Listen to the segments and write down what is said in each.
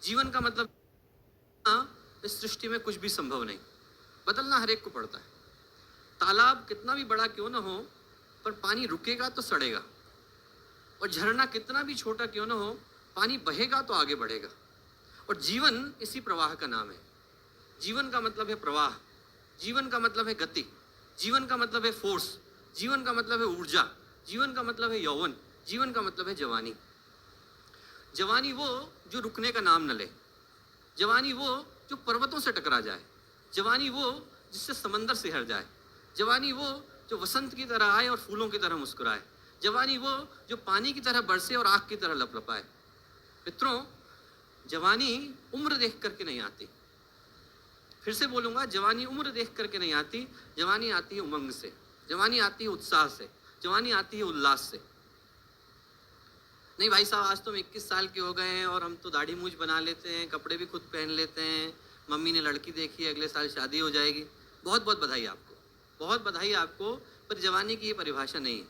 जीवन का मतलब इस सृष्टि में कुछ भी संभव नहीं, बदलना हर एक को पड़ता है। तालाब कितना भी बड़ा क्यों ना हो, पर पानी रुकेगा तो सड़ेगा, और झरना कितना भी छोटा क्यों ना हो, पानी बहेगा तो आगे बढ़ेगा। और जीवन इसी प्रवाह का नाम है। जीवन का मतलब है प्रवाह, जीवन का मतलब है गति, जीवन का मतलब है फोर्स, जीवन का मतलब है ऊर्जा, जीवन का मतलब है यौवन, जीवन का मतलब है जवानी। जवानी वो जो रुकने का नाम न ले, जवानी वो जो पर्वतों से टकरा जाए, जवानी वो जिससे समंदर सिहर जाए, जवानी वो जो वसंत की तरह आए और फूलों की तरह मुस्कुराए, जवानी वो जो पानी की तरह बरसे और आग की तरह लपलपाए। मित्रों, जवानी उम्र देख करके नहीं आती। फिर से बोलूंगा, जवानी उम्र देख करके नहीं आती, जवानी आती है उमंग से, जवानी आती है उत्साह से, जवानी आती है उल्लास से। नहीं भाई साहब, आज तो हम 21 साल के हो गए हैं और हम तो दाढ़ी मूछ बना लेते हैं, कपड़े भी खुद पहन लेते हैं, मम्मी ने लड़की देखी, अगले साल शादी हो जाएगी। बहुत बहुत बधाई आपको, बहुत बधाई आपको, पर जवानी की ये परिभाषा नहीं है।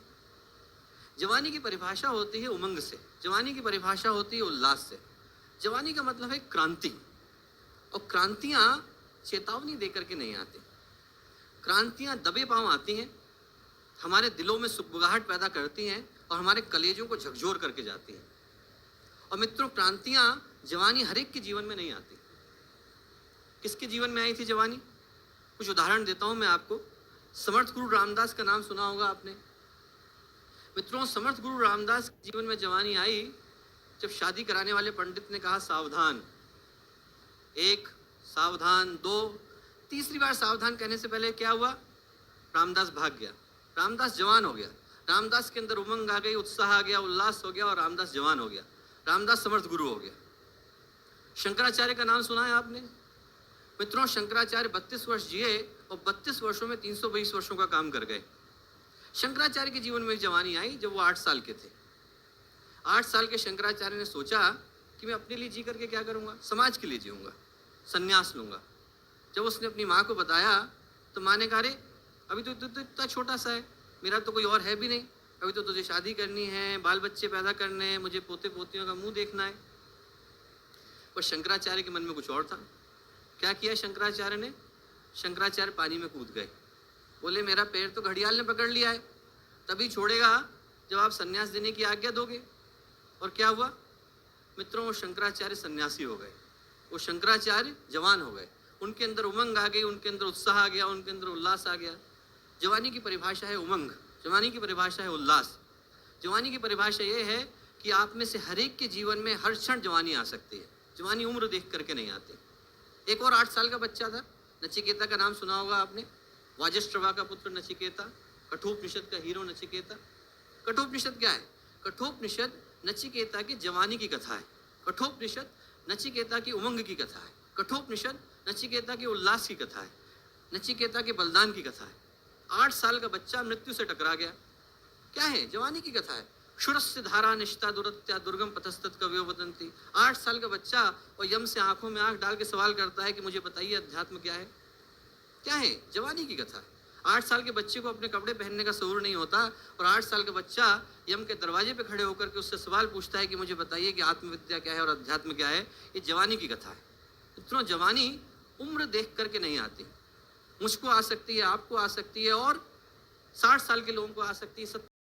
जवानी की परिभाषा होती है उमंग से, जवानी की परिभाषा होती है उल्लास से। जवानी का मतलब है क्रांति, और क्रांतियां चेतावनी देकर के नहीं आती, क्रांतियां दबे पांव आती हैं, हमारे दिलों में सुगबुगाहट पैदा करती हैं और हमारे कलेजों को झकझोर करके जाती हैं। और मित्रों, क्रांतियां जवानी हर एक के जीवन में नहीं आती। किसके जीवन में आई थी जवानी? कुछ उदाहरण देता हूं मैं आपको। समर्थ गुरु रामदास का नाम सुना होगा आपने। मित्रों, समर्थ गुरु रामदास के जीवन में जवानी आई जब शादी कराने वाले पंडित ने कहा सावधान, एक, सावधान, दो, तीसरी बार सावधान कहने से पहले क्या हुआ? रामदास भाग गया, रामदास जवान हो गया, रामदास के अंदर उमंग आ गई, उत्साह आ गया, उल्लास हो गया और रामदास जवान हो गया, रामदास समर्थ गुरु हो गया। शंकराचार्य का नाम सुना है आपने? मित्रों, शंकराचार्य 32 वर्ष जिए और 32 वर्षों में 320 वर्षों का काम कर गए। शंकराचार्य के जीवन में जवानी आई जब वो 8 साल के थे। 8 साल के शंकराचार्य ने सोचा कि मैं अपने लिए जी करके क्या करूंगा, समाज के लिए जीऊंगा, संन्यास लूंगा। जब उसने अपनी माँ को बताया तो माँ ने कहा, अरे अभी तो इतना छोटा सा है, मेरा तो कोई और है भी नहीं, अभी तो तुझे शादी करनी है, बाल बच्चे पैदा करने हैं, मुझे पोते पोतियों का मुंह देखना है। पर शंकराचार्य के मन में कुछ और था। क्या किया शंकराचार्य ने? शंकराचार्य पानी में कूद गए। बोले, मेरा पैर तो घड़ियाल ने पकड़ लिया है, तभी छोड़ेगा जब आप सन्यास देने की आज्ञा दोगे। और क्या हुआ मित्रों? वो शंकराचार्य सन्यासी हो गए, वो शंकराचार्य जवान हो गए, उनके अंदर उमंग आ गई, उनके अंदर उत्साह आ गया, उनके अंदर उल्लास आ गया। जवानी की परिभाषा है उमंग, जवानी की परिभाषा है उल्लास, जवानी की परिभाषा ये है कि आप में से हर एक के जीवन में हर क्षण जवानी आ सकती है। जवानी उम्र देख करके नहीं आती। एक और 8 साल का बच्चा था, नचिकेता का नाम सुना होगा आपने। वाजश्रवा का पुत्र नचिकेता, कठोपनिषद का हीरो नचिकेता। कठोपनिषद क्या है? कठोपनिषद नचिकेता की जवानी की कथा है, कठोपनिषद नचिकेता की उमंग की कथा है, कठोपनिषद नचिकेता के उल्लास की कथा है, नचिकेता के बलिदान की कथा है। 8 साल का बच्चा मृत्यु से टकरा गया, क्या है? जवानी की कथा है। क्षुरस्य धारा निष्ठा दुरत्या दुर्गम पथस्तत कवियो वदन्ति। 8 साल का बच्चा और यम से आंखों में आंख डाल के सवाल करता है कि मुझे बताइए अध्यात्म क्या है? क्या है? जवानी की कथा। 8 साल के बच्चे को अपने कपड़े पहनने का शऊर नहीं होता, और 8 साल का बच्चा यम के दरवाजे पे खड़े होकर के उससे सवाल पूछता है कि मुझे बताइए कि आत्मविद्या क्या है और अध्यात्म क्या है। ये जवानी की कथा है। मित्रों, जवानी उम्र देख करके नहीं आती। मुझको आ सकती है, आपको आ सकती है, और 60 साल के लोगों को आ सकती है,